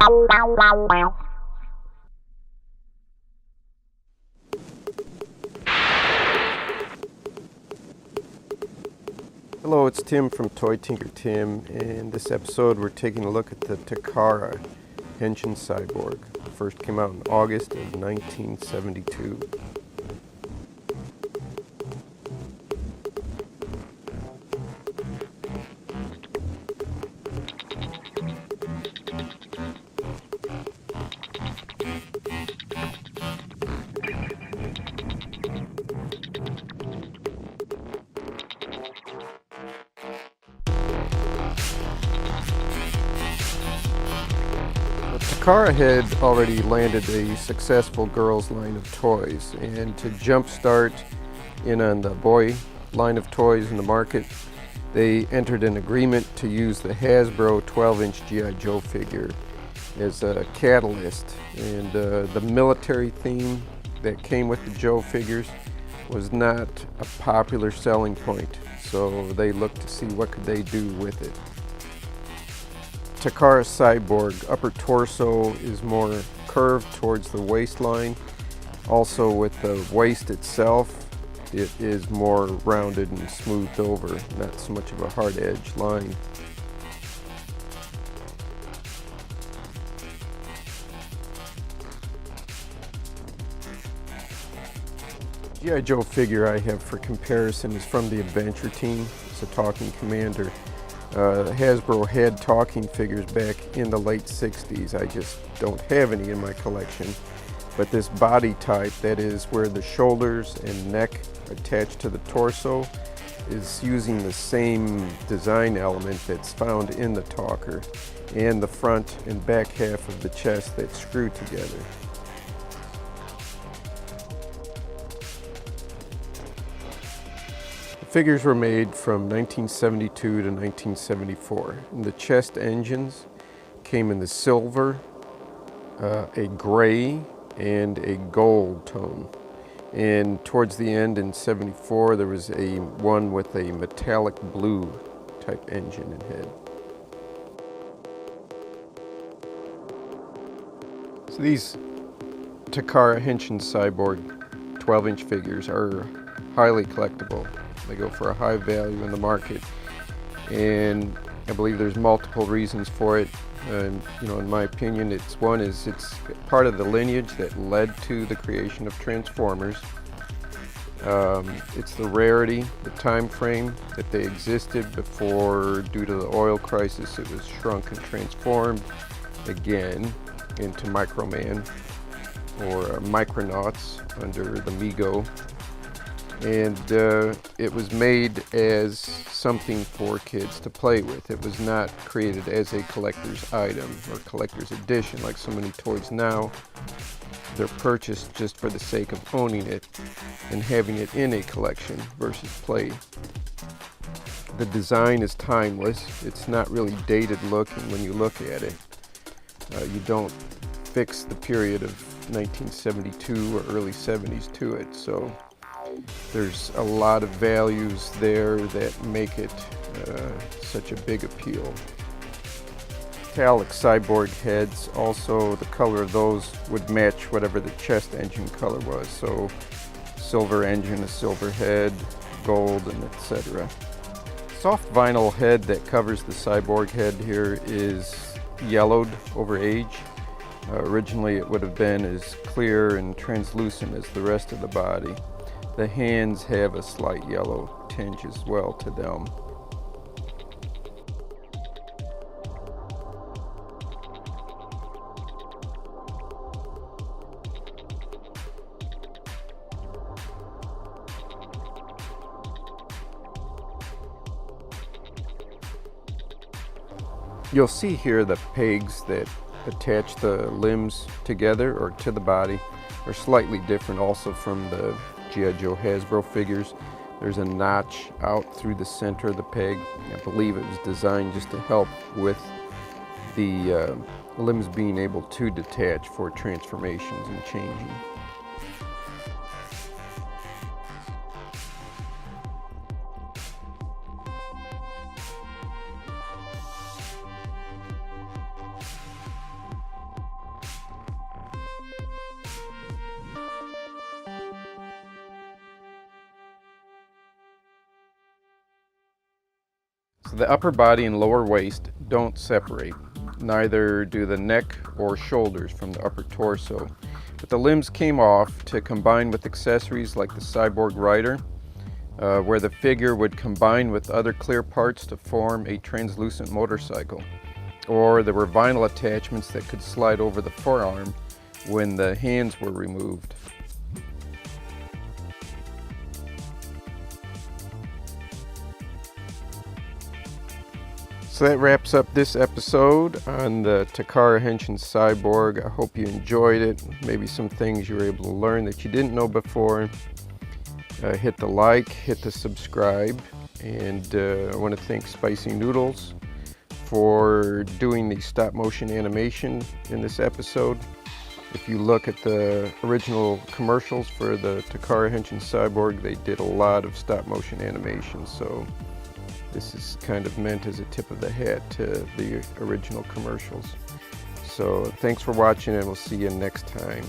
Hello, it's Tim from Toy Tinker Tim. In this episode we're taking a look at the Takara Henshin Cyborg. First came out in August of 1972. Takara had already landed a successful girls line of toys, and to jumpstart in on the boy line of toys in the market, they entered an agreement to use the Hasbro 12-inch G.I. Joe figure as a catalyst. And the military theme that came with the Joe figures was not a popular selling point, so they looked to see what could they do with it. Takara Cyborg upper torso is more curved towards the waistline. Also with the waist itself, it is more rounded and smoothed over, not so much of a hard edge line. G.I. Joe figure I have for comparison is from the Adventure Team. It's a talking commander. Hasbro had talking figures back in the late 60s. I just don't have any in my collection. But this body type, that is where the shoulders and neck attach to the torso, is using the same design element that's found in the talker, and the front and back half of the chest that's screwed together. Figures were made from 1972 to 1974. And the chest engines came in the silver, a gray, and a gold tone. And towards the end in 74, there was one with a metallic blue type engine and head. So these Takara Henshin Cyborg 12-inch figures are highly collectible. They go for a high value in the market, and I believe there's multiple reasons for it. In my opinion, it's part of the lineage that led to the creation of Transformers. It's the rarity, the time frame that they existed before, due to the oil crisis, it was shrunk and transformed again into Microman or Micronauts under the Mego. And it was made as something for kids to play with. It was not created as a collector's item or collector's edition like so many toys now. They're purchased just for the sake of owning it and having it in a collection versus play. The design is timeless. It's not really dated looking when you look at it. You don't fix the period of 1972 or early 70s to it, so there's a lot of values there that make it such a big appeal. Metallic cyborg heads, also the color of those would match whatever the chest engine color was. So silver engine, a silver head, gold, and etc. Soft vinyl head that covers the cyborg head here is yellowed over age. Originally it would have been as clear and translucent as the rest of the body. The hands have a slight yellow tinge as well to them. You'll see here the pegs that attach the limbs together or to the body are slightly different also from the G.I. Joe Hasbro figures. There's a notch out through the center of the peg. I believe it was designed just to help with the limbs being able to detach for transformations and changing. The upper body and lower waist don't separate. Neither do the neck or shoulders from the upper torso. But the limbs came off to combine with accessories like the Cyborg Rider, where the figure would combine with other clear parts to form a translucent motorcycle. Or there were vinyl attachments that could slide over the forearm when the hands were removed. So that wraps up this episode on the Takara Henshin Cyborg. I hope you enjoyed it. Maybe some things you were able to learn that you didn't know before. Hit the like, hit the subscribe, and I want to thank Spicy Noodles for doing the stop motion animation in this episode. If you look at the original commercials for the Takara Henshin Cyborg, they did a lot of stop motion animation, so this is kind of meant as a tip of the hat to the original commercials. So thanks for watching, and we'll see you next time.